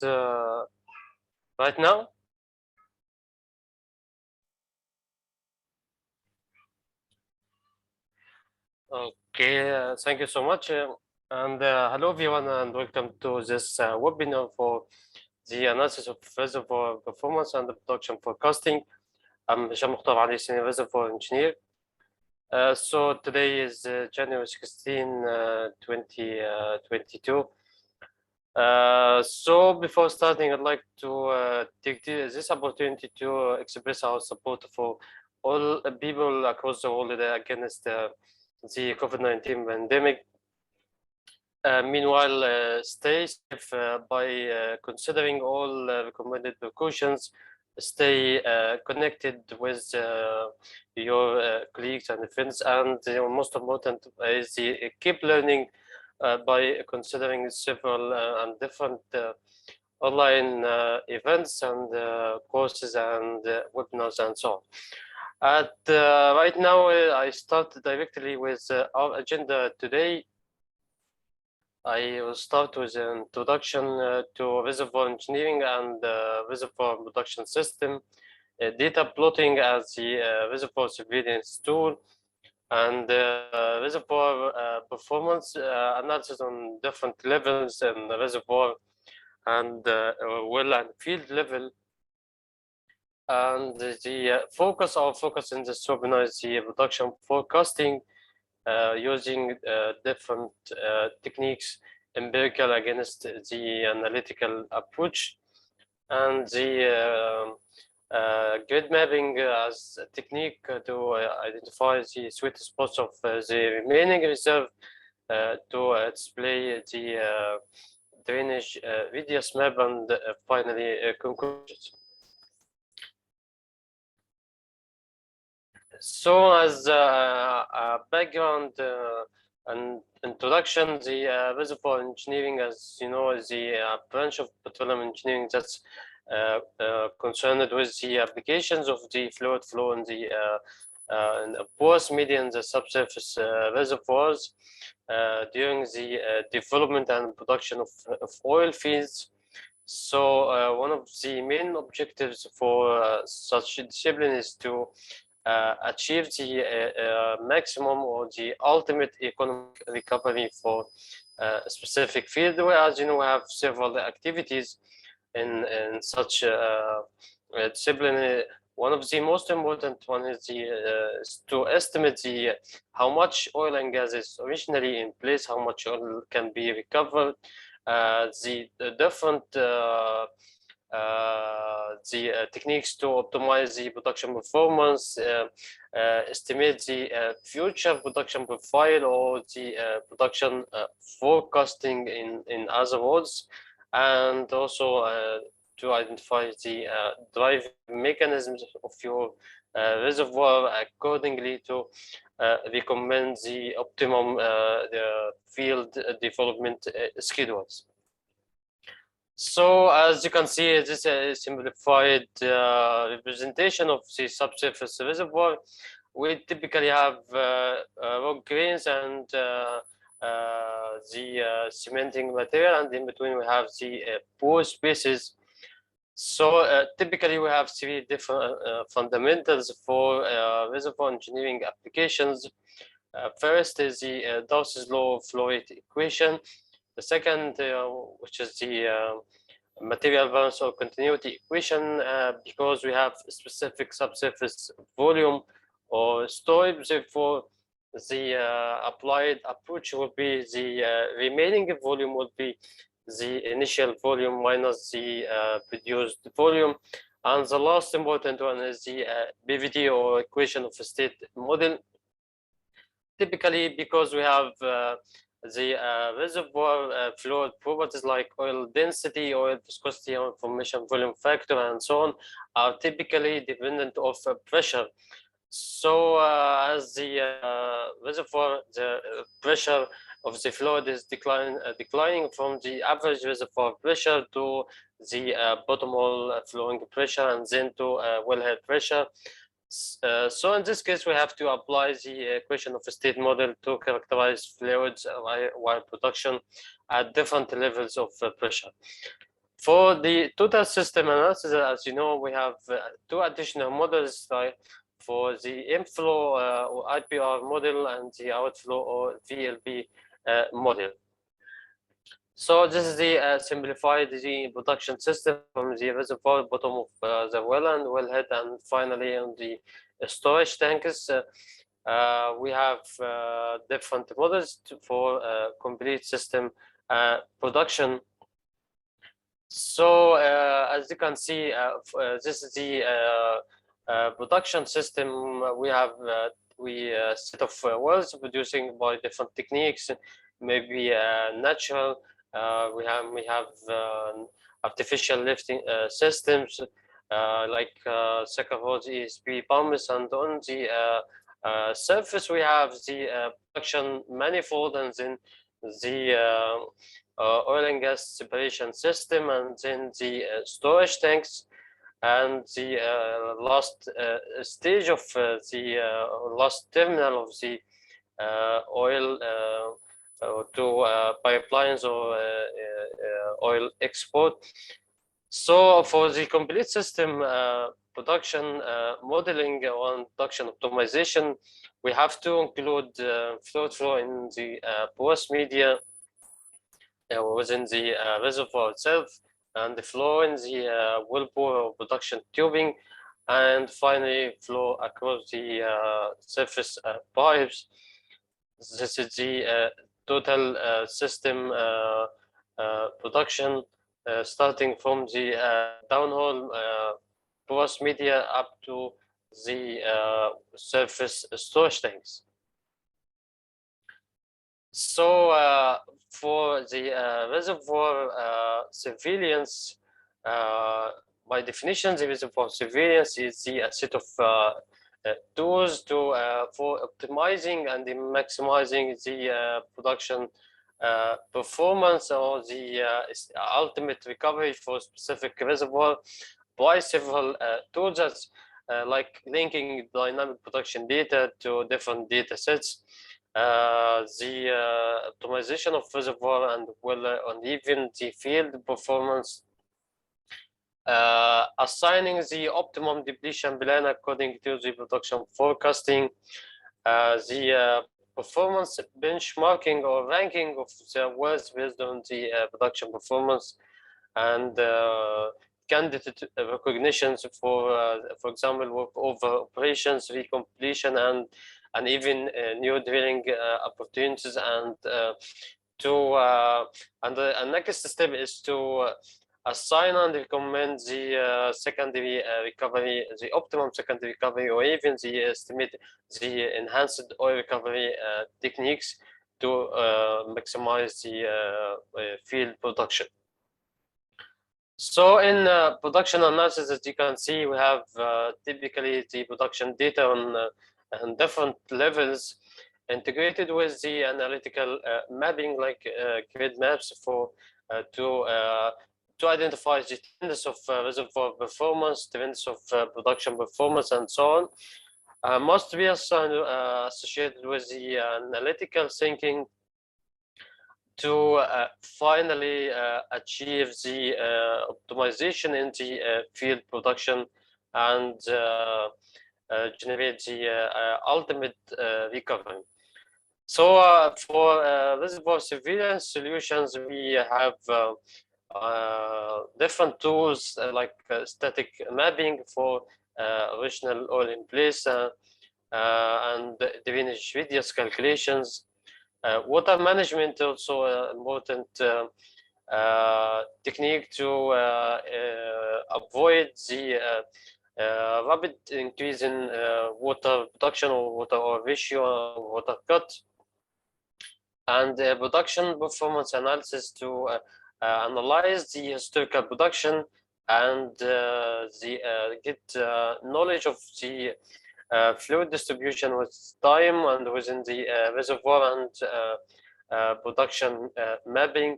right now? Okay, thank you so much. And hello, everyone, and welcome to this webinar for the analysis of reservoir performance and the production forecasting. I'm Hisham Mukhtar Ali, Senior Reservoir Engineer. So today is January 16, 2022. So before starting, I'd like to take this opportunity to express our support for all people across the world against the COVID-19 pandemic. Meanwhile, stay safe by considering all recommended precautions. Stay connected with your colleagues and friends, and most important is keep learning by considering several and different online events and courses and webinars and so on. Right now, I start directly with our agenda today. I will start with an introduction to reservoir engineering and reservoir production system, data plotting as the reservoir surveillance tool, and reservoir performance analysis on different levels in the reservoir and well and field level. And the our focus in this webinar is the production forecasting using different techniques, empirical against the analytical approach, and the grid mapping as a technique to identify the sweet spots of the remaining reserve to display the drainage radius map and finally conclusions. So as a background and introduction, the reservoir engineering, as you know, is the branch of petroleum engineering that's concerned with the applications of the fluid flow in the porous media and the subsurface reservoirs during the development and production of oil fields. So one of the main objectives for such discipline is to achieve the maximum or the ultimate economic recovery for a specific field, where, as you know, we have several activities in such discipline. One of the most important one is to estimate how much oil and gas is originally in place, how much oil can be recovered, the different techniques to optimize the production performance, estimate the future production profile or the production forecasting in other words, and also to identify the drive mechanisms of your reservoir accordingly to recommend the optimum the field development schedules. So as you can see, this is a simplified representation of the subsurface reservoir. We typically have rock grains and the cementing material, and in between we have the pore spaces. So typically we have three different fundamentals for reservoir engineering applications. First is the Dawes' law flow rate equation. The second, which is the material balance or continuity equation, because we have a specific subsurface volume or storage, therefore the applied approach will be the remaining volume will be the initial volume minus the produced volume. And the last important one is the BVD or equation of a state model. Typically, because we have the reservoir fluid properties like oil density, oil viscosity, oil formation volume factor, and so on, are typically dependent of pressure. So as the reservoir, the pressure of the fluid is declining from the average reservoir pressure to the bottom hole flowing pressure and then to wellhead pressure. So in this case, we have to apply the equation of a state model to characterize fluids while production at different levels of pressure. For the total system analysis, as you know, we have two additional models, like for the inflow or IPR model and the outflow or VLP model. So this is the simplified the production system from the reservoir, bottom of the well and wellhead, and finally on the storage tanks. We have different models for complete system production. So as you can see, this is the production system. We have set of wells producing by different techniques, maybe natural. We have artificial lifting systems like Saccharose ESP pumps, and on the surface we have the production manifold, and then the oil and gas separation system, and then the storage tanks, and the last stage of the last terminal of the oil to pipelines or oil export. So for the complete system production modeling and production optimization, we have to include fluid flow in the porous media within the reservoir itself, and the flow in the wellbore or production tubing, and finally flow across the surface pipes. This is the total system production, starting from the downhole porous media up to the surface storage tanks. So for the reservoir surveillance, by definition, the reservoir surveillance is the set of tools to for optimizing and maximizing the production performance or the ultimate recovery for specific reservoir by several tools, as like linking dynamic production data to different data sets, the optimization of reservoir and well, and even the field performance, assigning the optimum depletion plan according to the production forecasting, the performance benchmarking or ranking of the wells based on the production performance, and candidate recognitions for example, over operations, recompletion, and even new drilling opportunities, and the next step is to assign and recommend the secondary recovery, the optimum secondary recovery, or even the estimate the enhanced oil recovery techniques to maximize the field production. So in production analysis, as you can see, we have typically the production data on different levels, integrated with the analytical mapping, like grid maps for to identify the trends of reservoir performance, trends of production performance, and so on. Must be associated with the analytical thinking to finally achieve the optimization in the field production and generate the ultimate recovery. So for reservoir surveillance solutions, we have different tools like static mapping for original oil in place and drainage radius calculations. Water management also important technique to avoid the rapid increase in water production or water ratio or water cut, and production performance analysis to analyze the historical production and get knowledge of the fluid distribution with time and within the reservoir, and production mapping.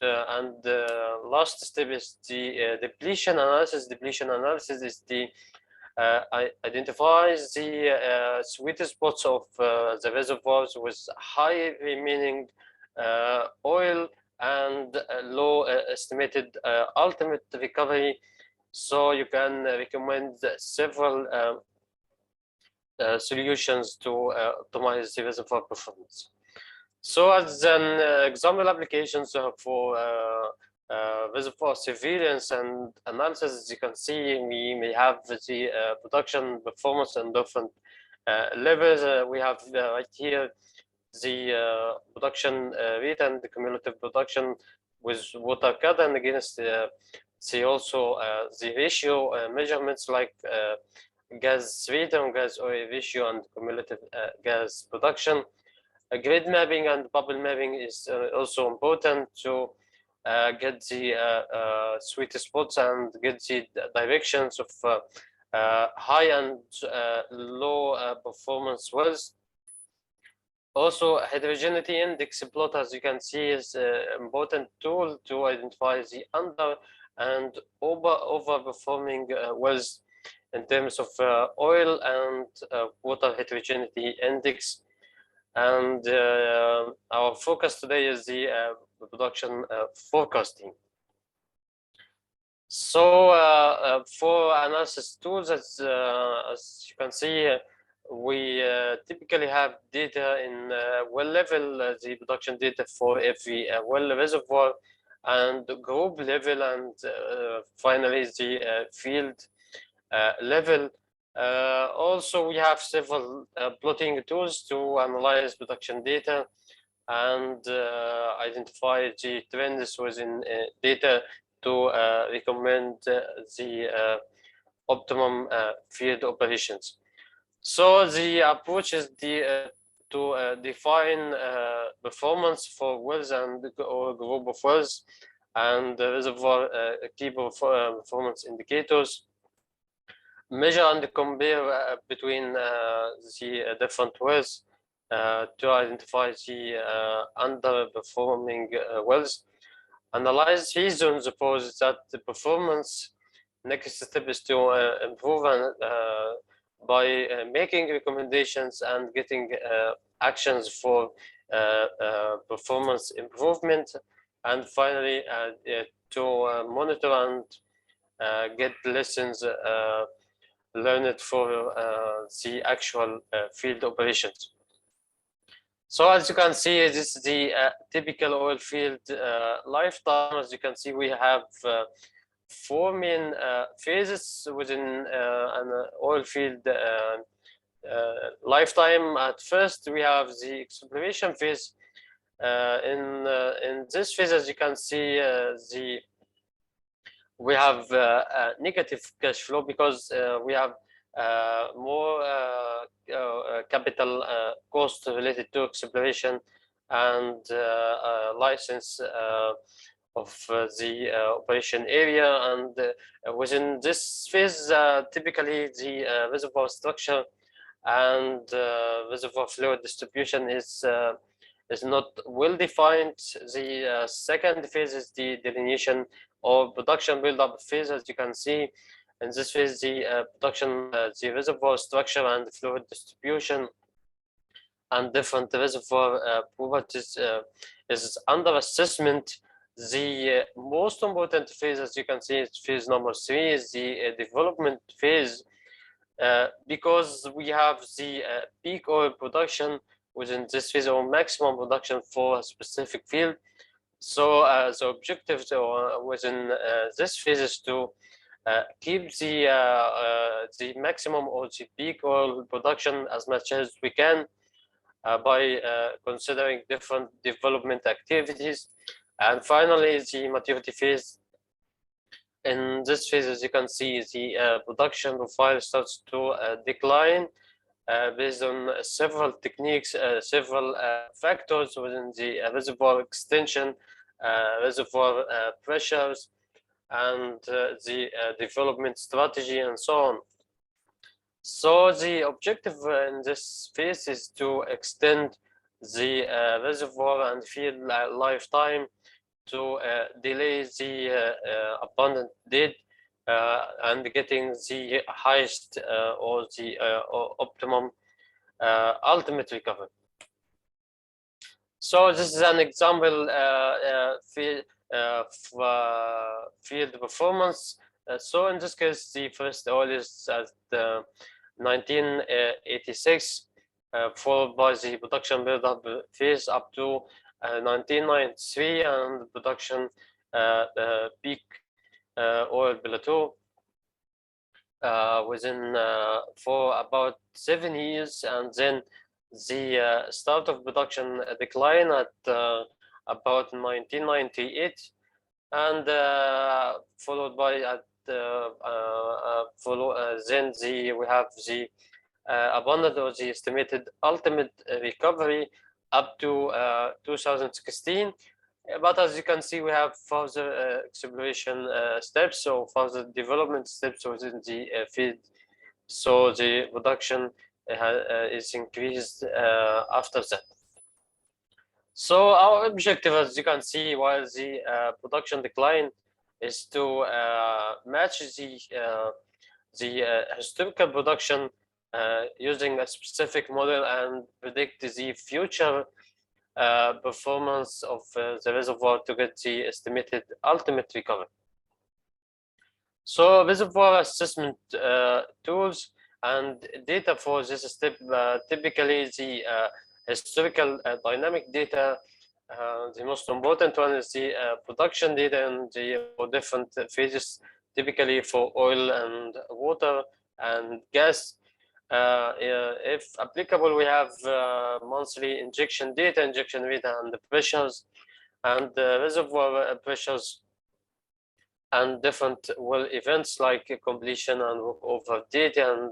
And the last step is the depletion analysis. Depletion analysis is the identifies the sweet spots of the reservoirs with high remaining oil, and low estimated ultimate recovery. So you can recommend several solutions to optimize the reservoir performance. So as an example applications for reservoir surveillance and analysis, as you can see, we may have the production performance and different levels. We have right here the production rate and the cumulative production with water cut, and against see also the ratio measurements like gas rate and gas oil ratio and cumulative gas production. Grid mapping and bubble mapping is also important to get the sweet spots and get the directions of high and low performance wells. Also, heterogeneity index plot, as you can see, is an important tool to identify the under and overperforming wells in terms of oil and water heterogeneity index. And our focus today is the production forecasting. So for analysis tools, as you can see, we typically have data in well level, the production data for every well reservoir, and group level, and finally the field level. Also, we have several plotting tools to analyze production data and identify the trends within data to recommend the optimum field operations. So the approach is to define performance for wells and or group of wells and reservoir key performance indicators, measure and compare between the different wells to identify the underperforming wells, analyze reasons for that the performance. Next step is to improve by making recommendations and getting actions for performance improvement, and finally to monitor and get lessons learned for the actual field operations. So as you can see, this is the typical oil field lifetime. As you can see, we have 4 main phases within an oil field lifetime. At first, we have the exploration phase. In this phase, as you can see, we have a negative cash flow because we have more capital cost related to exploration and license of the operation area. And within this phase, typically the reservoir structure and reservoir fluid distribution is not well defined. The second phase is the delineation or production build-up phase. As you can see, in this phase, the production, the reservoir structure and fluid distribution and different reservoir properties is under assessment. The most important phase, as you can see, is phase number 3, is the development phase, because we have the peak oil production within this phase or maximum production for a specific field. So the objective within this phase is to keep the maximum or the peak oil production as much as we can by considering different development activities. And finally, the maturity phase. In this phase, as you can see, the production profile starts to decline based on several techniques, several factors within the reservoir extension, reservoir pressures, and the development strategy, and so on. So the objective in this phase is to extend the reservoir and field lifetime to delay the abundant dead and getting the highest or the optimum ultimate recovery. So this is an example field performance. So in this case, the first oil is at 1986, followed by the production build-up phase up to 1993, and the production peak oil plateau within for about 7 years, and then the start of production decline at about 1998, and followed by at then we have the abundant or the estimated ultimate recovery up to 2016. But as you can see, we have further exploration steps, so further development steps within the field. So the production is increased after that. So our objective, as you can see, while the production decline is to match the historical production using a specific model and predict the future performance of the reservoir to get the estimated ultimate recovery. So reservoir assessment tools and data for this step, typically the historical dynamic data. The most important one is the production data and the different phases, typically for oil and water and gas. If applicable, we have monthly injection data, injection rate, and the pressures, and reservoir pressures, and different well events like completion and over data,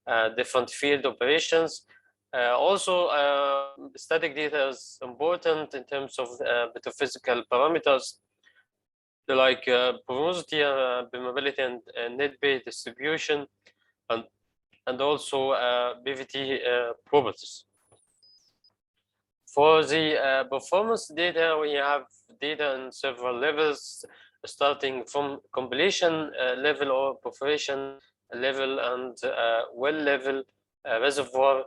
and different field operations. Also, static data is important in terms of petrophysical parameters like porosity, permeability, and net bay distribution, and also PVT properties. For the performance data, we have data in several levels, starting from completion level or perforation level, and well level, reservoir,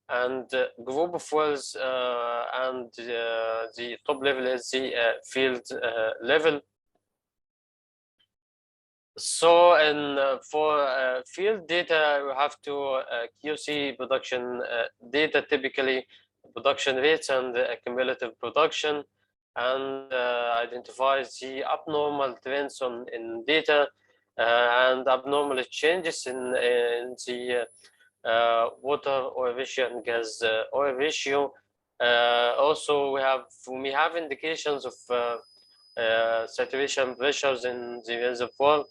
and group of wells, and the top level is the field level. So, for field data, we have to QC production data, typically production rates and cumulative production, and identify the abnormal trends in data and abnormal changes in the water oil ratio and gas oil ratio. Also, we have indications of saturation pressures in the reservoir.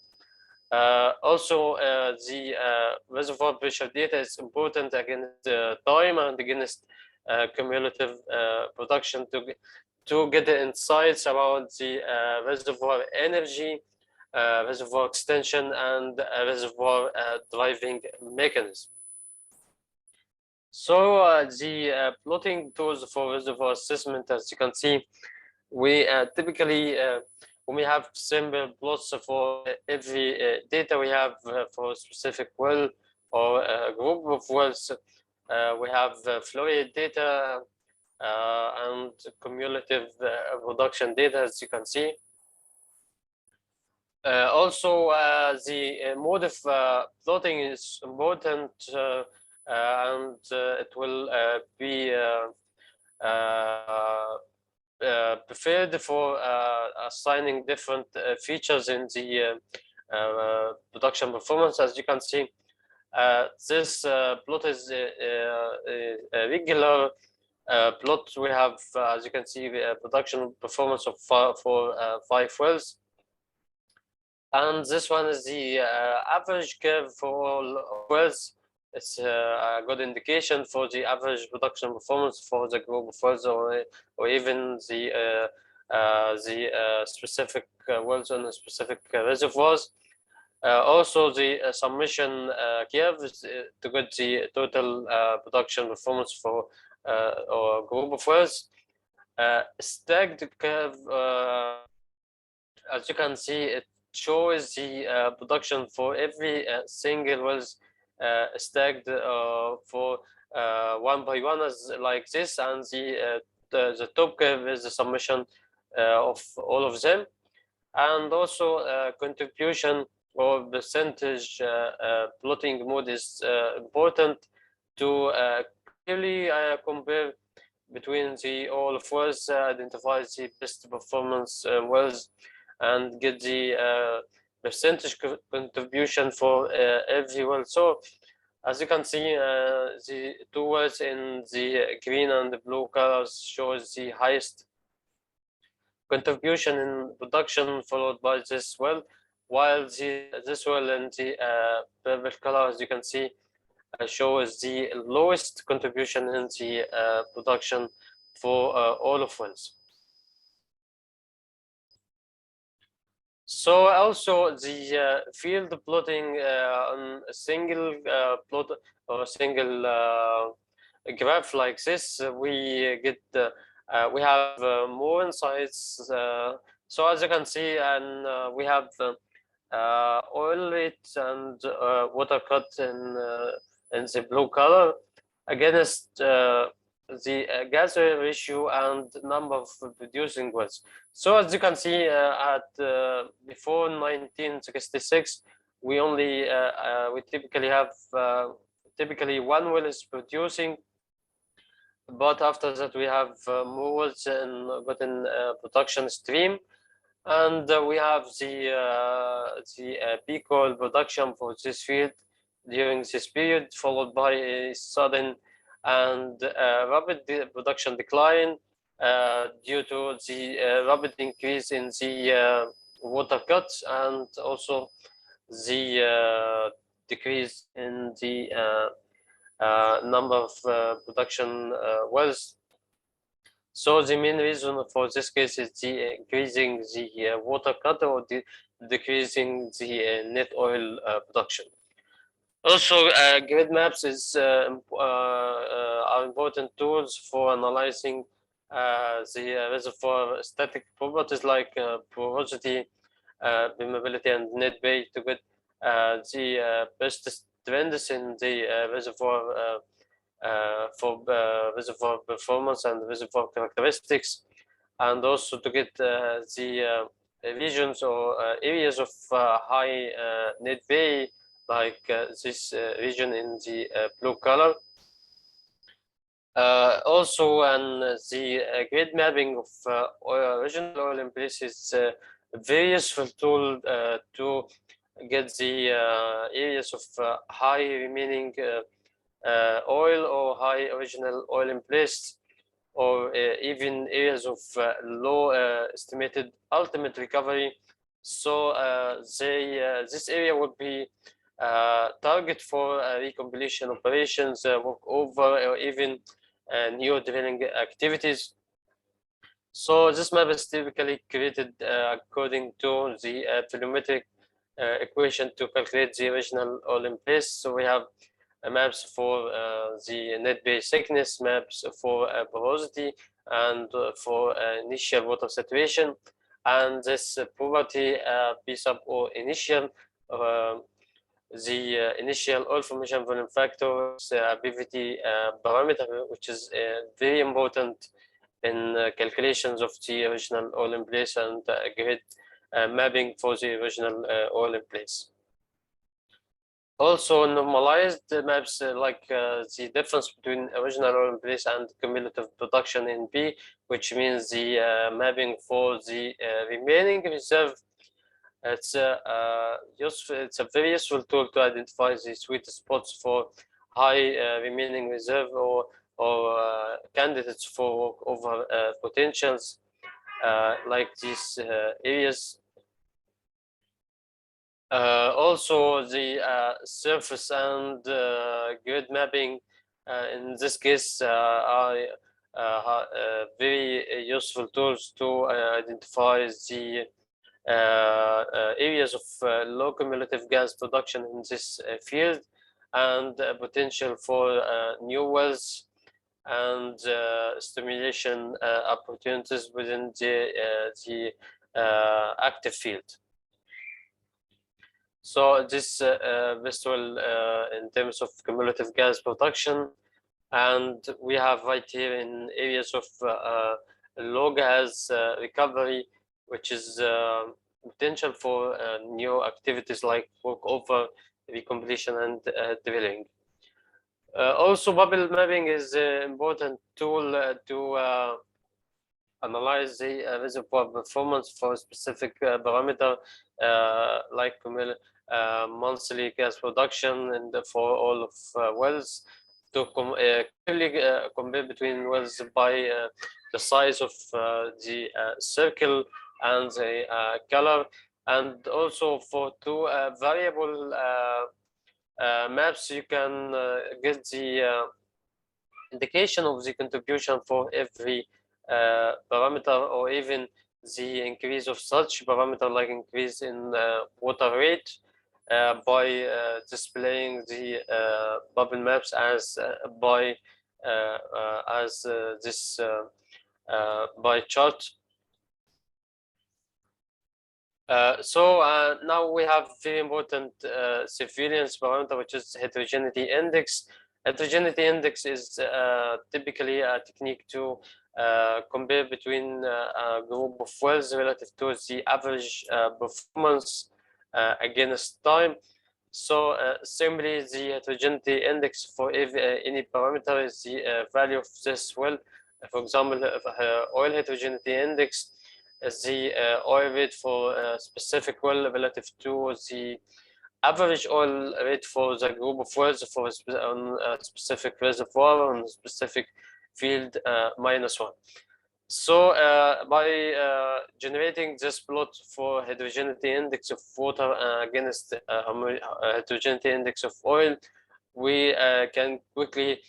Also, the reservoir pressure data is important against time and against cumulative production to get the insights about the reservoir energy, reservoir extension, and reservoir driving mechanism. So the plotting tools for reservoir assessment, as you can see, we typically when we have simple plots for every data we have for a specific well or a group of wells, we have flow rate data and cumulative production data, as you can see. Also, the mode of plotting is important, and it will be preferred for assigning different features in the production performance. As you can see, this plot is a regular plot. We have, as you can see, the production performance of for 5 wells, and this one is the average curve for all wells. It's a good indication for the average production performance for the group of wells, or even the specific wells on the specific reservoirs. Also, the summation curve is to get the total production performance for or group of wells. Stacked curve, as you can see, it shows the production for every single wells stacked for 1 by 1 as like this, and the the top curve is the summation of all of them, and also contribution or percentage plotting mode is important to clearly compare between the all of wells, identify the best performance wells, and get the percentage contribution for every well. So as you can see, the two wells in the green and the blue colors shows the highest contribution in production, followed by this well, while this well in the purple color, as you can see, shows the lowest contribution in the production for all of wells. So also the field plotting on a single plot or a single graph like this, we get we have more insights. So as you can see, and we have oil rate and water cut in the blue color against the gas oil ratio and number of producing wells. So as you can see, at before 1966, we only we typically have typically one well is producing, but after that we have more wells within production stream, and we have the peak oil production for this field during this period, followed by a sudden and rapid production decline due to the rapid increase in the water cuts, and also the decrease in the number of production wells. So the main reason for this case is the increasing the water cut or decreasing the net oil production. Also, grid maps are important tools for analyzing the reservoir static properties like porosity, permeability, and net bay to get the best trends in the reservoir for reservoir performance and reservoir characteristics, and also to get the regions or areas of high net bay, like this region in the blue color. Also, and the grid mapping of original oil in place is a very useful tool to get the areas of high remaining oil or high original oil in place, or even areas of low estimated ultimate recovery. So this area would be target for recompilation operations, workover, or even new drilling activities. So this map is typically created according to the volumetric equation to calculate the original oil in place. So we have maps for the net bay thickness, maps for porosity, and for initial water saturation. And this poverty piece up or initial the initial oil formation volume factor is a PVT parameter, which is very important in calculations of the original oil in place and grid mapping for the original oil in place. Also, normalized maps like the difference between original oil in place and cumulative production in B, which means the mapping for the remaining reserve. It's a very useful tool to identify the sweet spots for high remaining reserve or candidates for over potentials, like these areas. Also, the surface and grid mapping in this case are very useful tools to identify the areas of low cumulative gas production in this field, and potential for new wells and stimulation opportunities within the active field. So this visual in terms of cumulative gas production and we have right here in areas of low gas recovery, which is potential for new activities like workover, recompletion, and drilling. Also, bubble mapping is an important tool to analyze the reservoir performance for a specific parameter, like monthly gas production, and for all of wells, to clearly compare between wells by the size of the circle and the color, and also for two variable maps, you can get the indication of the contribution for every parameter, or even the increase of such parameter, like increase in water rate, by displaying the bubble maps as this by chart. So now we have very important surveillance parameter, which is heterogeneity index. Heterogeneity index is typically a technique to compare between a group of wells relative to the average performance against time. So simply, the heterogeneity index for any parameter is the value of this well. For example, oil heterogeneity index is the oil rate for a specific well relative to the average oil rate for the group of wells for on a specific reservoir on a specific field -1. So by generating this plot for heterogeneity index of water against heterogeneity index of oil, we can quickly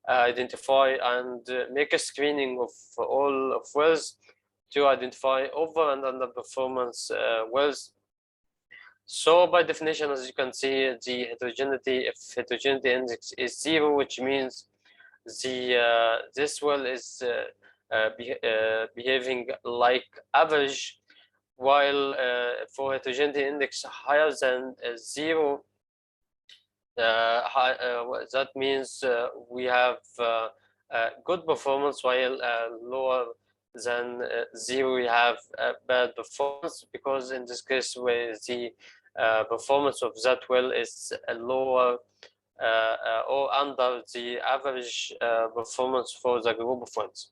identify and make a screening of all of wells to identify over and underperformance wells. So by definition, as you can see, the heterogeneity, if heterogeneity index is 0, which means the this well is behaving like average, while for heterogeneity index higher than 0, that means we have good performance, while lower than 0 we have bad performance, because in this case where the performance of that well is lower or under the average performance for the group of wells.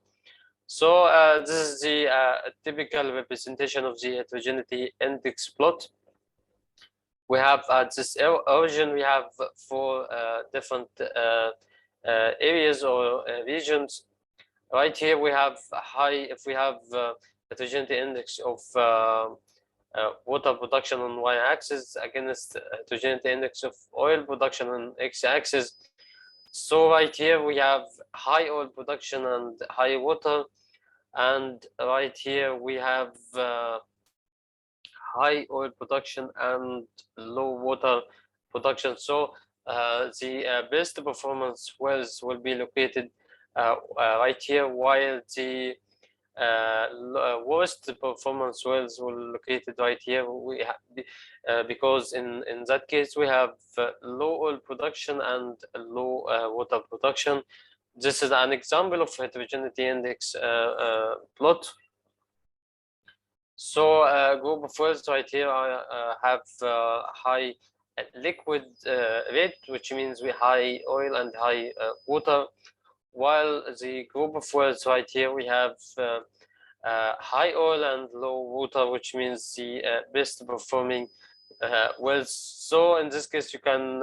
So this is the typical representation of the heterogeneity index plot. We have at this origin, we have 4 different areas or regions. Right here we have high, if we have heterogeneity index of water production on y-axis against heterogeneity index of oil production on x-axis. So right here we have high oil production and high water, and right here we have high oil production and low water production. So the best performance wells will be located right here, while the worst performance wells will be located right here. We because in that case we have low oil production and low water production. This is an example of heterogeneity index plot. So group of wells right here have high liquid rate, which means we high oil and high water, while the group of wells right here we have high oil and low water, which means the best performing wells. So in this case, we can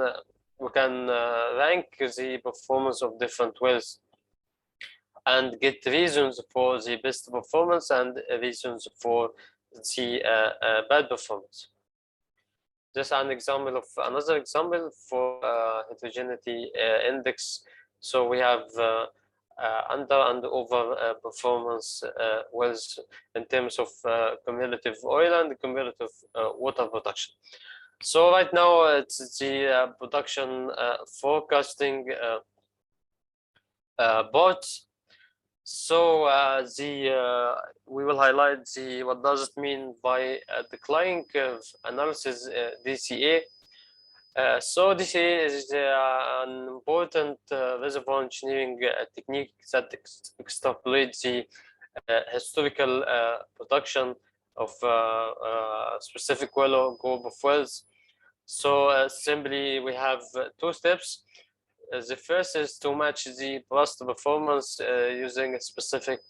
rank the performance of different wells and get reasons for the best performance and reasons for the bad performance. Just an example of another example for heterogeneity index. So we have under and over performance wells in terms of cumulative oil and cumulative water production. So right now it's the production forecasting part. So we will highlight what does it mean by decline curve analysis, DCA. So this is an important reservoir engineering technique that extrapolates the historical production of a specific well or group of wells. So simply we have two steps. The first is to match the past performance using a specific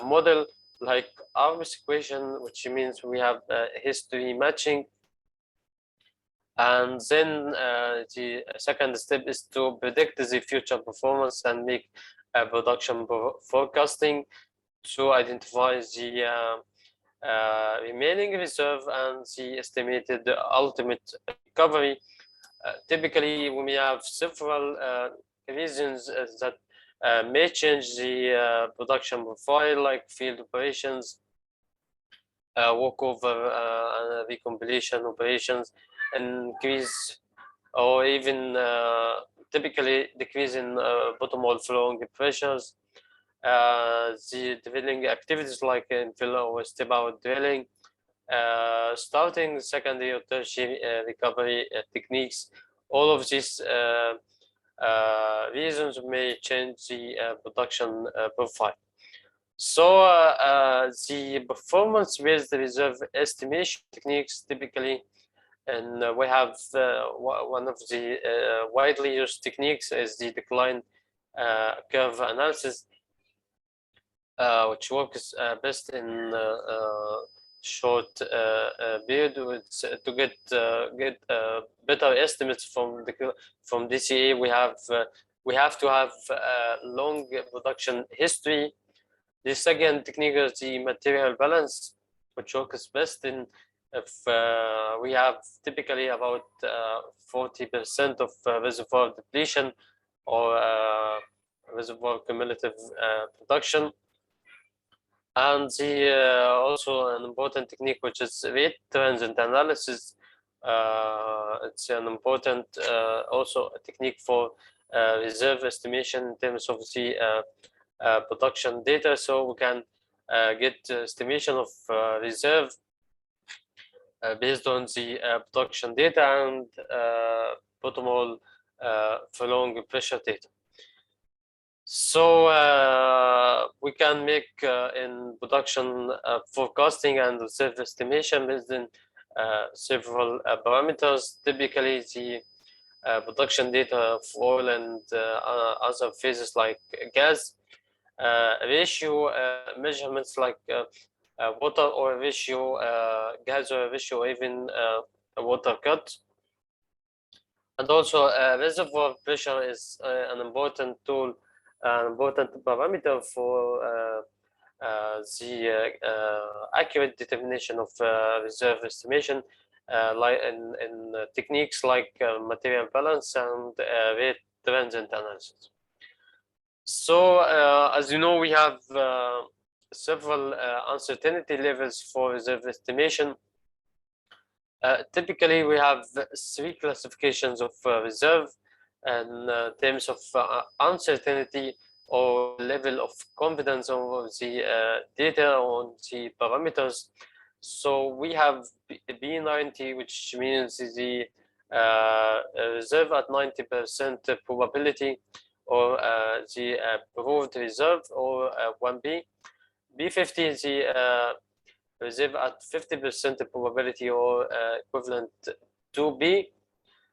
model like Argus equation, which means we have history matching. And then the second step is to predict the future performance and make production forecasting to identify the remaining reserve and the estimated ultimate recovery. Typically, we have several reasons that may change the production profile, like field operations, workover and recompilation operations, increase or even typically decrease in bottom hole flowing pressures, the drilling activities like infill or step out drilling, starting secondary or tertiary recovery techniques. All of these reasons may change the production profile. So the performance-based reserve estimation techniques typically, and we have one of the widely used techniques is the decline curve analysis, which works best in short period to get better estimates from DCA. We have to have long production history. The second technique is the material balance, which works best in if we have typically about 40% of reservoir depletion or reservoir cumulative production. And the also an important technique, which is rate transient analysis. It's an important also a technique for reserve estimation in terms of the production data, so we can get estimation of reserve based on the production data and bottom hole flowing pressure data. So we can make in production forecasting and reserve estimation based on several parameters. Typically, the production data of oil and other phases like gas, ratio measurements like water oil ratio, gas oil ratio, even water cut. And also reservoir pressure is an important tool, an important parameter for the accurate determination of reserve estimation, like in techniques like material balance and rate transient analysis. So as you know, we have several uncertainty levels for reserve estimation. Typically, we have three classifications of reserve in terms of uncertainty or level of confidence of the data on the parameters. So we have B90, which means the reserve at 90% probability, or the proved reserve, or 1B. B50 is the reserve at 50% probability, or equivalent to B.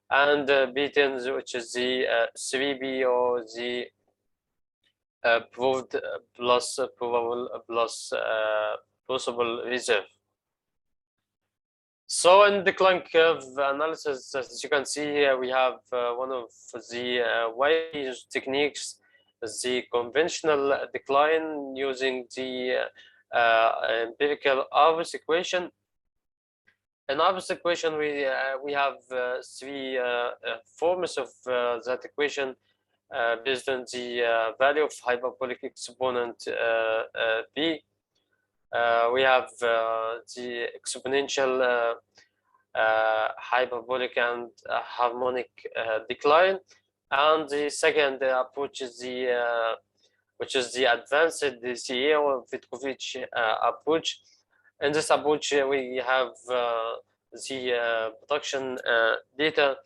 And B10, which is the 3B, or the proved plus probable plus possible reserve. So in decline curve analysis, as you can see here, we have one of the widely used techniques, the conventional decline using the empirical Argus equation. In Argus equation, we have three forms of that equation based on the value of hyperbolic exponent b. We have the exponential hyperbolic and harmonic decline, and the second approach is the which is the advanced DCA or Vitkovich approach. In this approach, we have the production data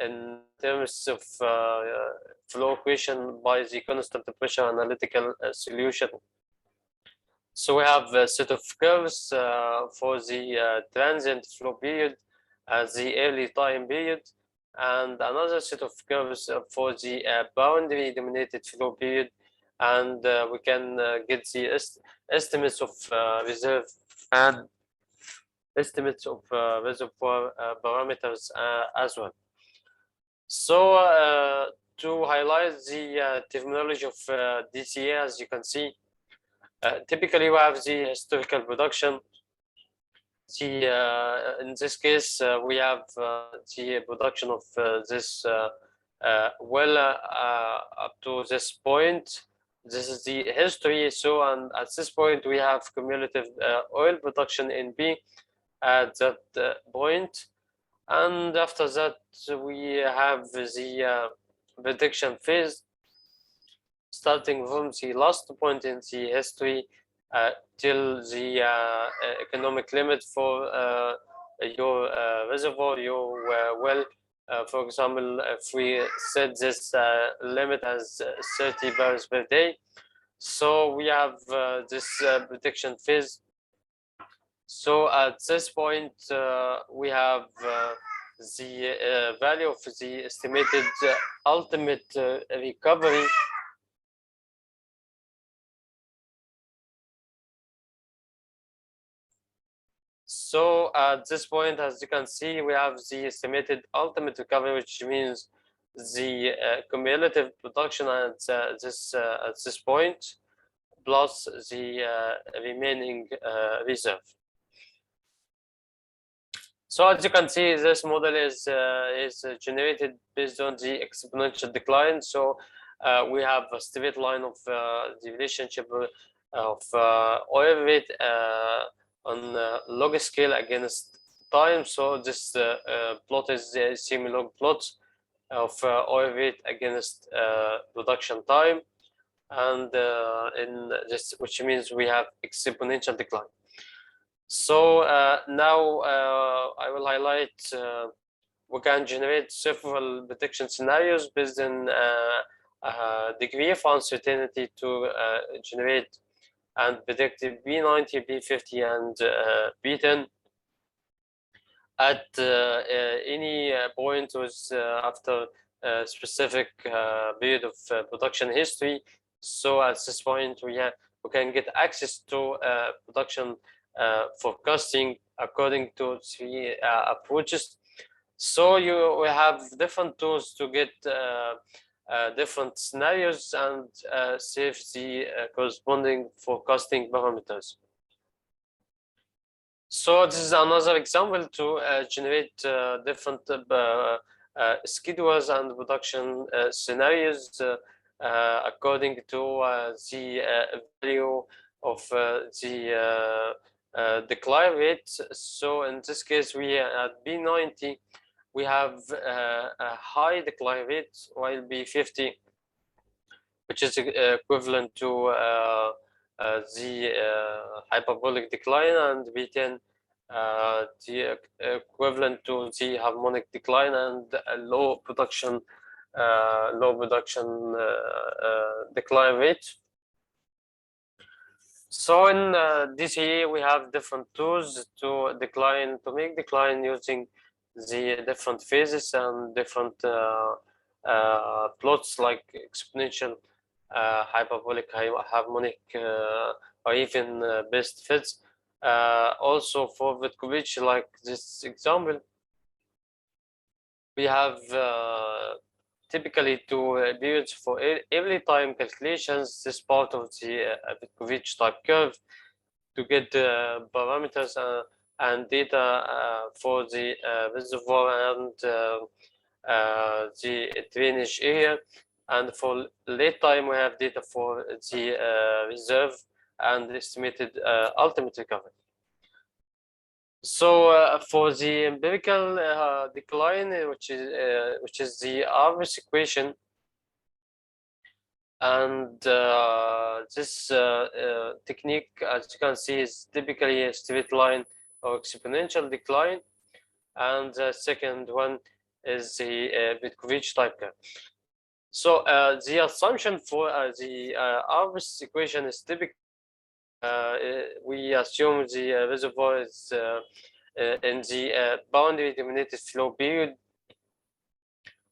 in terms of flow equation by the constant pressure analytical solution. So we have a set of curves for the transient flow period, the early time period, and another set of curves for the boundary dominated flow period, and we can get the estimates of reserve and estimates of reservoir parameters as well. So to highlight the terminology of DCA, as you can see, typically we have the historical production. In this case, we have the production of this well up to this point. This is the history. So, and at this point, we have cumulative oil production in B at that point. And after that, we have the prediction phase, starting from the last point in the history till the economic limit for your reservoir, your well. For example, if we set this limit as 30 barrels per day, so we have this prediction phase. So at this point, we have the value of the estimated ultimate recovery. So at this point, as you can see, we have the estimated ultimate recovery, which means the cumulative production at this point, plus the remaining reserve. So as you can see, this model is generated based on the exponential decline. So we have a straight line of the relationship of oil rate on log scale against time. So this plot is the semi-log plot of oil rate against production time, and in this, which means we have exponential decline. So now I will highlight we can generate several prediction scenarios based on degree of uncertainty to generate and predict B90, B50, and B10 at any point with after a specific period of production history. So at this point, we can get access to production forecasting according to three approaches. So we have different tools to get different scenarios and save the corresponding forecasting parameters. So this is another example to generate different schedules and production scenarios according to the value of the decline rate. So in this case, we at B90, we have a high decline rate, while B50, which is equivalent to the hyperbolic decline, and B10, the equivalent to the harmonic decline and low production decline rate. So in DCA, we have different tools to make decline using the different phases and different plots like exponential, hyperbolic, harmonic, or even best fits. Also for Vitkovich, like this example, we have typically two periods for every time calculations, this part of the Vitkovich type curve to get parameters and data for the reservoir and the drainage area. And for late time, we have data for the reserve and estimated ultimate recovery. So for the empirical decline, which is the Arvis equation, and this technique, as you can see, is typically a straight line or exponential decline. and the second one is the Vitkovich type curve. So the assumption for the Arbus equation is typically we assume the reservoir is in the boundary dominated flow period,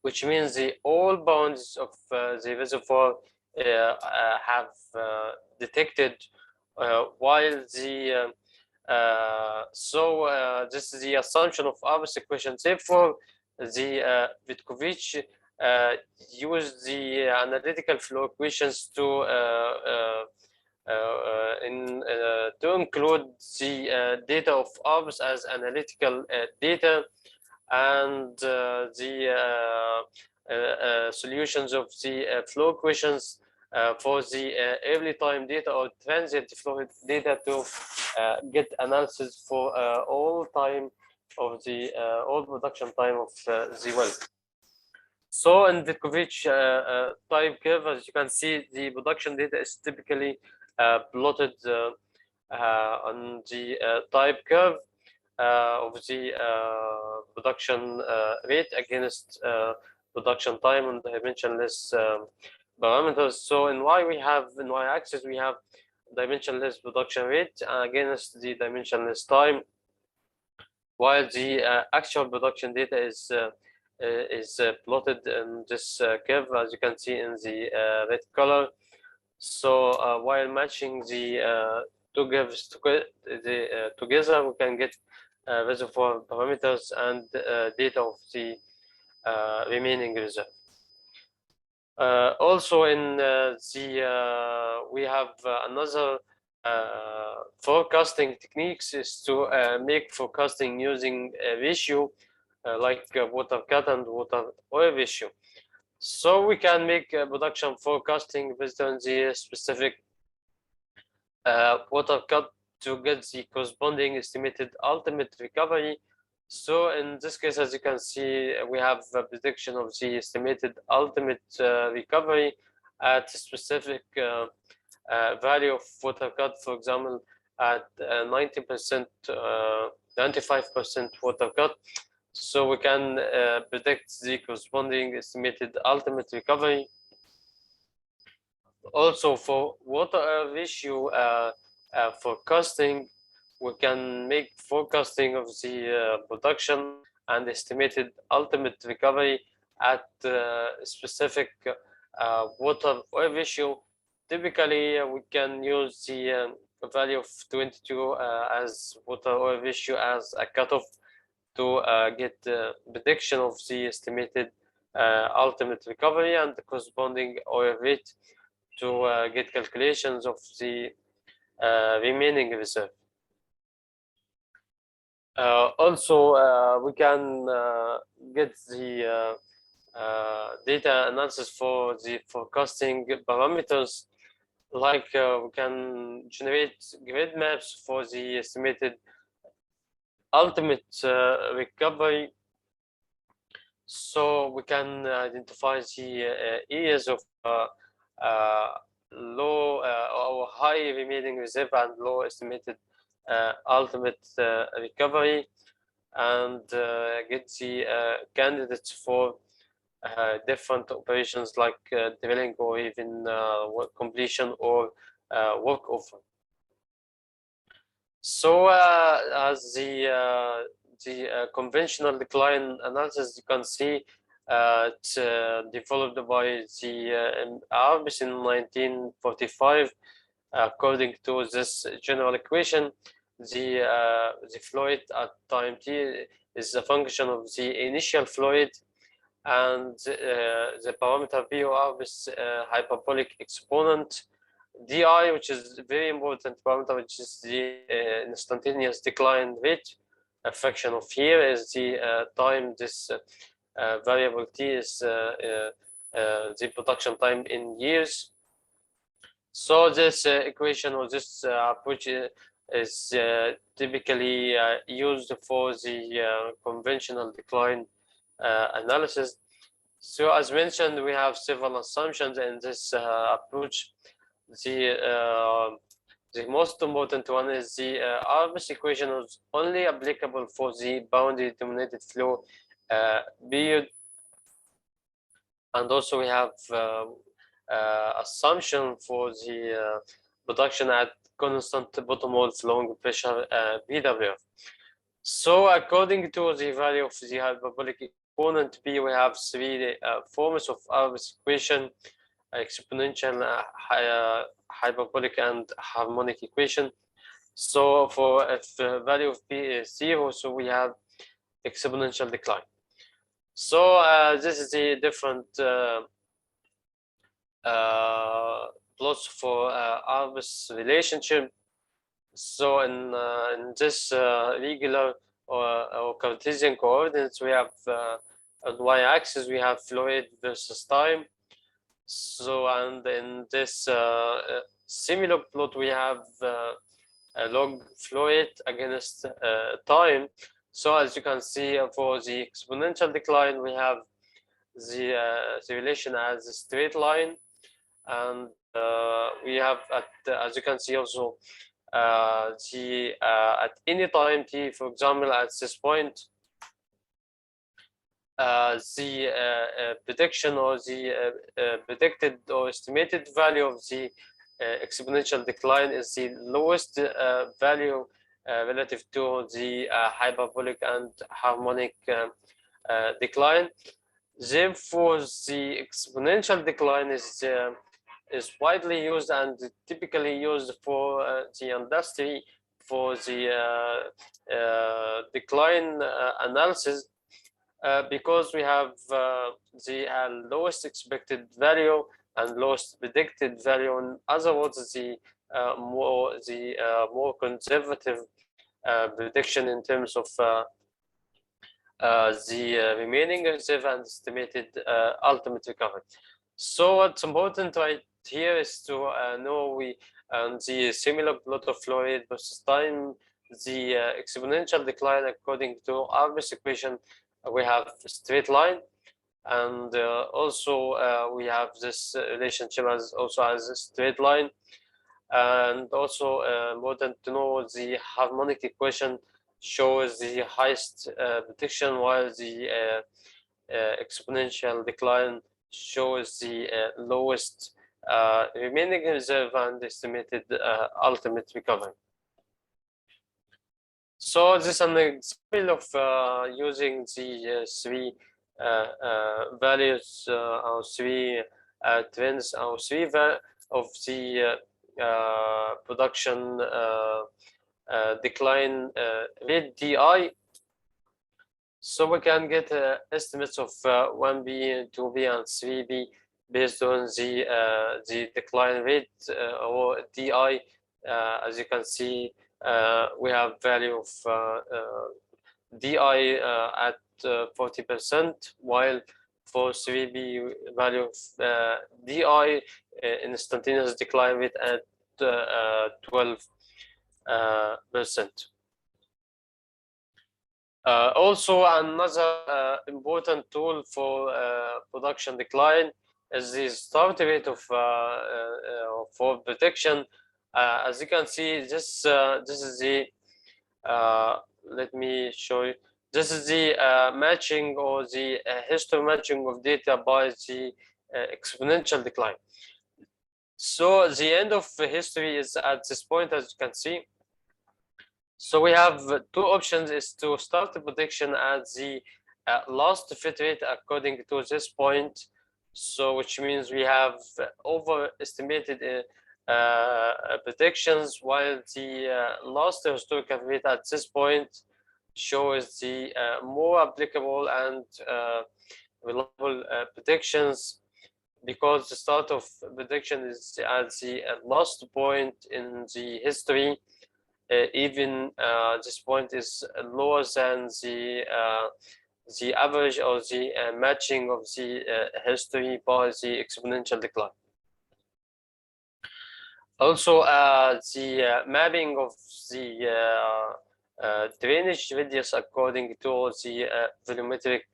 which means the all bounds of the reservoir have detected while the this is the assumption of Arbus equation. Therefore, the Vitkovich used the analytical flow equations to to include the data of Arbus as analytical data, and the solutions of the flow equations for the early time data or transient flow data to get analysis for all time of the all production time of the well. So in the Vitkovich type curve, as you can see, the production data is typically plotted on the type curve of the production rate against production time and dimensionless parameters. So in y-axis we have dimensionless production rate against the dimensionless time, while the actual production data is plotted in this curve, as you can see in the red color. So while matching the two curves together, we can get reservoir parameters and data of the remaining reserve. Also in we have another forecasting techniques is to make forecasting using a ratio like water cut and water oil ratio. So we can make production forecasting based on the specific water cut to get the corresponding estimated ultimate recovery. So in this case, as you can see, we have a prediction of the estimated ultimate recovery at a specific value of water cut, for example, at 90%, 95% water cut. So we can predict the corresponding estimated ultimate recovery. Also, for water ratio forecasting, we can make forecasting of the production and estimated ultimate recovery at specific water oil ratio. Typically, we can use the value of 22 as water oil ratio as a cutoff to get prediction of the estimated ultimate recovery and the corresponding oil rate to get calculations of the remaining reserve. Also, we can get the data analysis for the forecasting parameters, like we can generate grid maps for the estimated ultimate recovery. So we can identify the areas of low or high remaining reserve and low estimated ultimate recovery, and get the candidates for different operations like drilling or even completion or workover. So as the conventional decline analysis, you can see it's developed by the Arbus in 1945. According to this general equation, the flow rate at time t is a function of the initial flow rate and the parameter p of Arbus hyperbolic exponent di, which is a very important parameter, which is the instantaneous decline rate. A fraction of here is the time this variable t is the production time in years. So this equation or this approach is typically used for the conventional decline analysis. So as mentioned, we have several assumptions in this approach. The The most important one is the Arvis equation is only applicable for the boundary dominated flow period. And also we have assumption for the production at constant bottom hole flowing pressure BWF. So according to the value of the hyperbolic exponent P, we have three forms of Arvis equation: exponential, hyperbolic, and harmonic equation. So for if the value of P is 0, so we have exponential decline. So this is the different plots for Arvis relationship. So in this regular or Cartesian coordinates, we have on y-axis we have flow rate versus time. So and in this similar plot we have a log flow rate against time. So as you can see, for the exponential decline, we have the relation as a straight line, and we have as you can see also at any time t, for example, at this point, the prediction or the predicted or estimated value of the exponential decline is the lowest value relative to the hyperbolic and harmonic decline. Therefore, the exponential decline is widely used and typically used for the industry for the decline analysis, because we have the lowest expected value and lowest predicted value. In other words, the more conservative prediction in terms of the remaining reserve and estimated ultimate recovery. So what's important right here is to know the similar plot of flow rate versus time, the exponential decline according to Arvis equation, we have a straight line, and also we have this relationship as a straight line. And also important to know the harmonic equation shows the highest prediction, while the exponential decline shows the lowest remaining reserve and estimated ultimate recovery. So this is an example of using the three values or three trends or three of the production decline rate DI. So we can get estimates of 1B, 2B, and 3B based on the decline rate or DI. As you can see, we have value of DI at 40%, while for 3B value of DI instantaneous decline rate at 12%. Also, another important tool for production decline is the start rate of for prediction. As you can see, this is the let me show you. This is the matching or the history matching of data by the exponential decline. So the end of the history is at this point, as you can see. So we have two options: is to start the prediction at the last fit rate according to this point. So which means we have overestimated predictions, while the last historical rate at this point shows the more applicable and reliable predictions, because the start of prediction is at the last point in the history. Even this point is lower than the average or the matching of the history by the exponential decline. Also, the mapping of the drainage radius according to the volumetric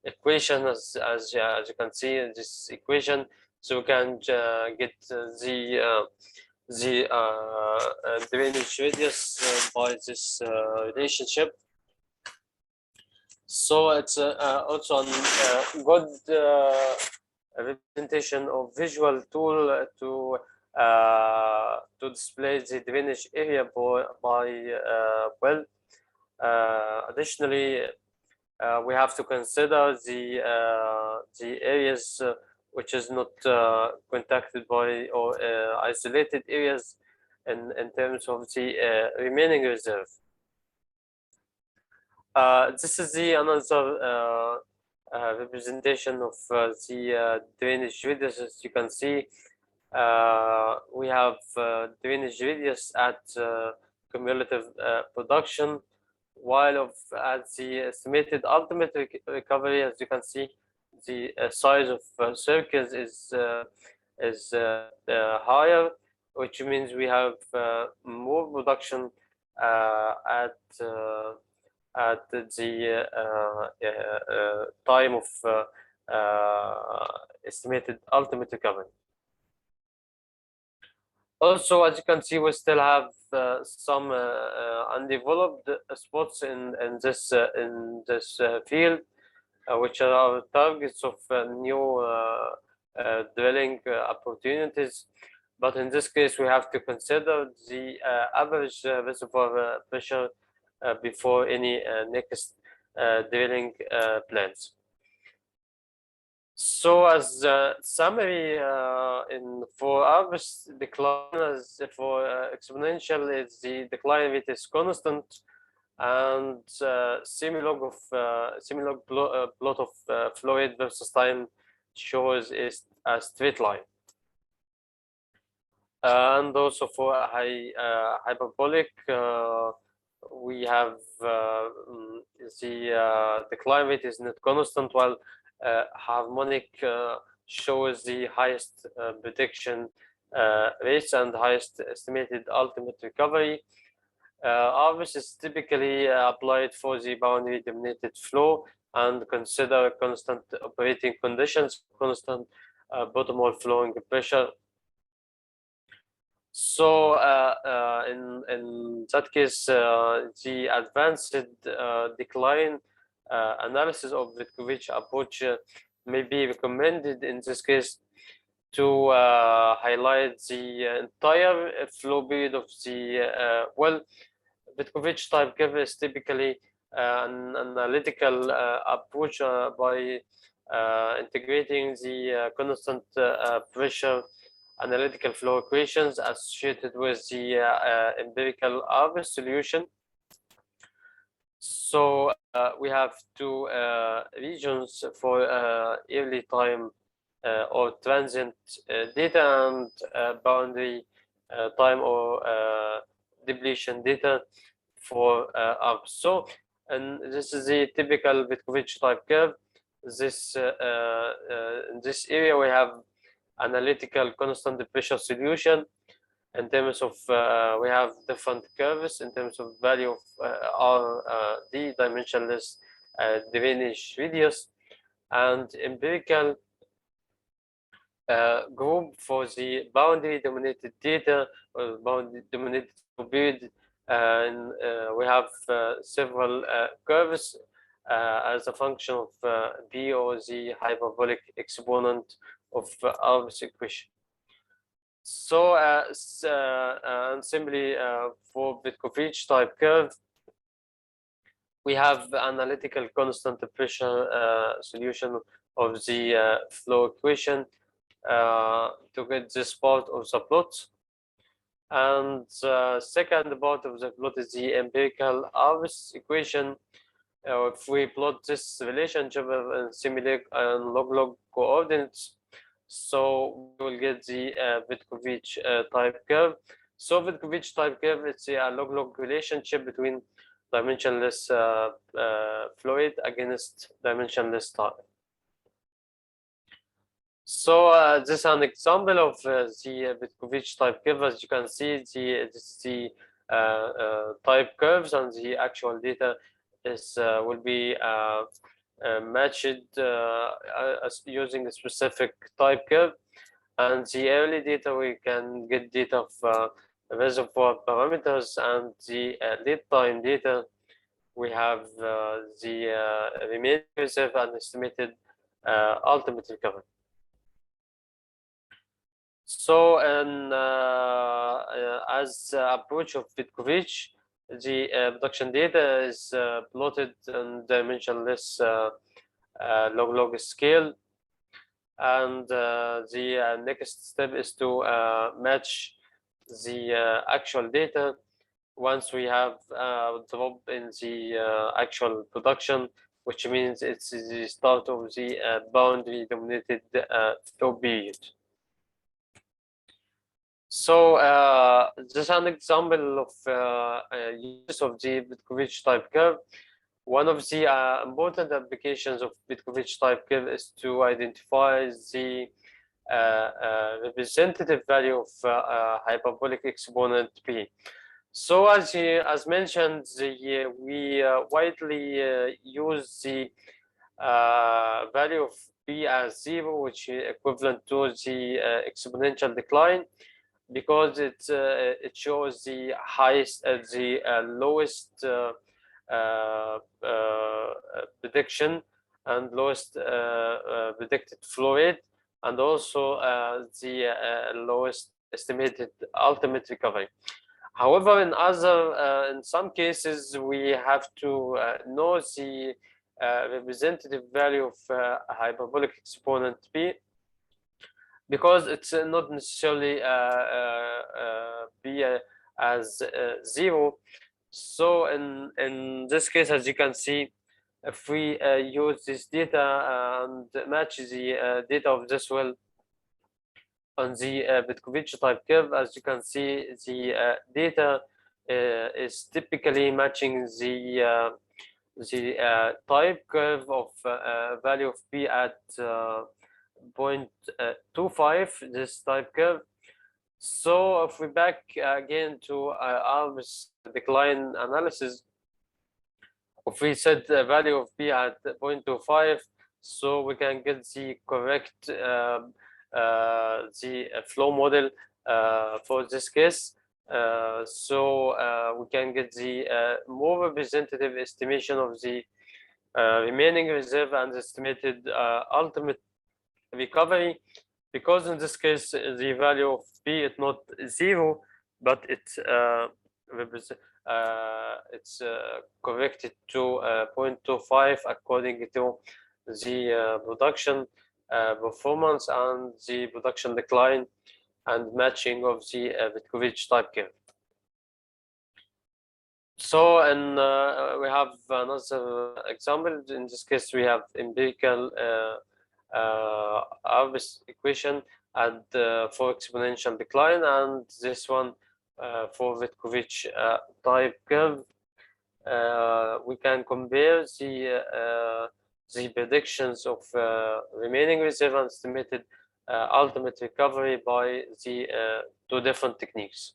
equation, as you can see in this equation. So we can get the the drainage radius by this relationship. So it's also a good representation of visual tool to display the drainage area by well. Additionally, we have to consider the areas which is not contacted by or isolated areas in terms of the remaining reserve. This is the another representation of the drainage radius. As you can see, we have drainage radius at cumulative production, while at the estimated ultimate recovery, as you can see, the size of circles is higher, which means we have more production at the time of estimated ultimate recovery. Also, as you can see, we still have some undeveloped spots in this field, which are our targets of new drilling opportunities. But in this case, we have to consider the average reservoir pressure before any next drilling plans. So as a summary, for average decline, as for exponential, is the decline rate is constant, and semi-log plot of flow rate versus time shows is a straight line. And also for hyperbolic, we have the decline rate is not constant, while harmonic shows the highest prediction rates and highest estimated ultimate recovery. Average is typically applied for the boundary dominated flow and consider constant operating conditions, constant bottom hole flowing pressure. So in that case, the advanced decline analysis of Vitkovich approach may be recommended in this case to highlight the entire flow period of the well. Vitkovich type curve is typically an analytical approach by integrating the constant pressure analytical flow equations associated with the empirical Arvis solution. So we have two regions for early time or transient data and boundary time or depletion data for Arvis. So, and this is the typical Vitkovich type curve. This in this area we have analytical constant pressure solution. In terms of we have different curves in terms of value of RD dimensionless drainage radius, and empirical group for the boundary dominated data or boundary dominated period, and we have several curves as a function of B or the hyperbolic exponent of Arvis equation. So and simply for Vitkovich type curve, we have analytical constant pressure solution of the flow equation to get this part of the plot. And second part of the plot is the empirical Arvis equation. If we plot this relationship in similar and log-log coordinates, so we will get the Vitkovich type curve. So Vitkovich type curve, it's a log-log relationship between dimensionless fluid against dimensionless time. So this is an example of the Vitkovich type curve. As you can see, the type curves and the actual data is will be matched as using a specific type curve, and the early data we can get data of reservoir parameters, and the lead time data we have the remaining reserve and estimated ultimate recovery. So, as approach of Petkovic, the production data is plotted in dimensionless log scale, and the next step is to match the actual data. Once we have drop in the actual production, which means it's the start of the boundary dominated flow period. So this is an example of use of the Petkovic type curve. One of the important applications of Petkovic type curve is to identify the representative value of hyperbolic exponent P. So as mentioned, we widely use the value of P as 0, which is equivalent to the exponential decline, because it shows the highest the lowest prediction and lowest predicted flow rate, and also the lowest estimated ultimate recovery. However, in some cases, we have to know the representative value of hyperbolic exponent P, because it's not necessarily be as 0. So in this case, as you can see, if we use this data and match the data of this well on the Petkovic type curve, as you can see, the data is typically matching the type curve of value of P at 0.25, this type curve. So if we back again to our decline analysis, if we set the value of P at 0.25, so we can get the correct the flow model for this case. So we can get the more representative estimation of the remaining reserve and estimated ultimate recovery, because in this case the value of P is not 0, but it's corrected to 0.25 according to the production performance and the production decline and matching of the Petkovic type curve. So, and we have another example. In this case, we have empirical Arbus equation and for exponential decline, and this one for Petkovic type curve. We can compare the predictions of remaining reserve and estimated ultimate recovery by the two different techniques.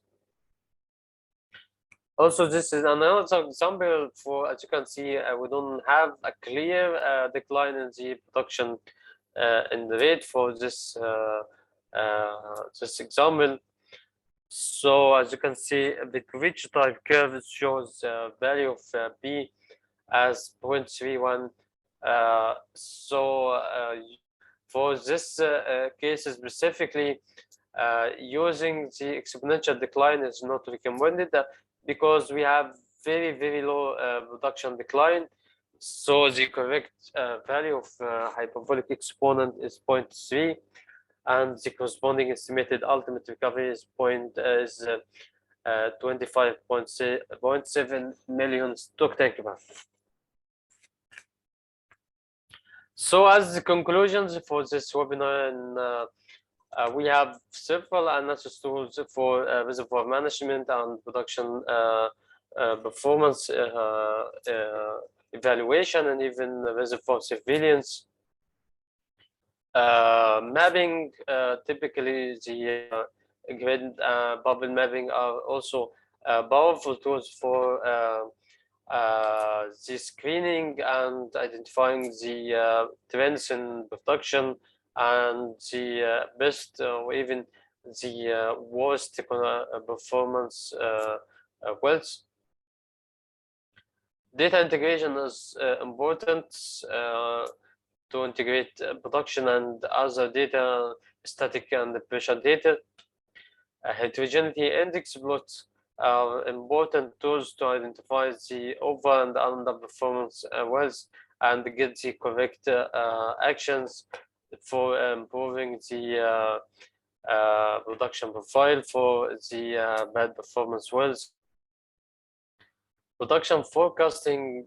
Also, this is another example for, as you can see, we don't have a clear decline in the production in the rate for this this example. So as you can see, the Petkovic type curve shows value of P as 0.31. So for this case specifically, using the exponential decline is not recommended because we have very low production decline. So the correct value of hyperbolic exponent is 0.3, and the corresponding estimated ultimate recovery is 25.7 million stochtenograph. So as the conclusions for this webinar, and we have several analysis tools for reservoir management and production performance evaluation, and even reservoir surveillance. Mapping, typically the grid bubble mapping are also powerful tools for the screening and identifying the trends in production and the best or even the worst performance wells. Data integration is important to integrate production and other data, static and pressure data. Heterogeneity index plots are important tools to identify the over and underperformance wells and get the correct actions for improving the production profile for the bad performance wells. Production forecasting,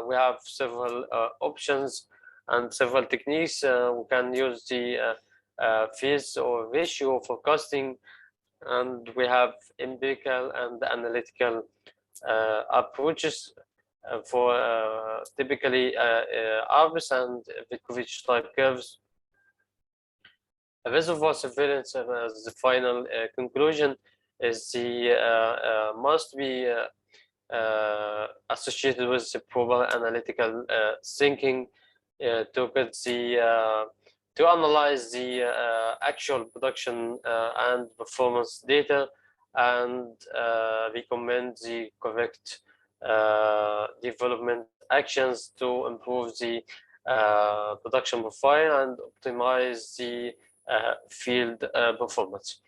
we have several options and several techniques. We can use the phase or ratio forecasting, and we have empirical and analytical approaches for typically ARBS and Vitkovich type curves. Reservoir surveillance as the final conclusion is the must be associated with the proper analytical thinking to get the to analyze the actual production and performance data and recommend the correct development actions to improve the production profile and optimize the field performance.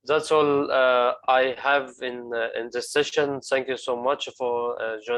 That's all I have in this session. Thank you so much for joining.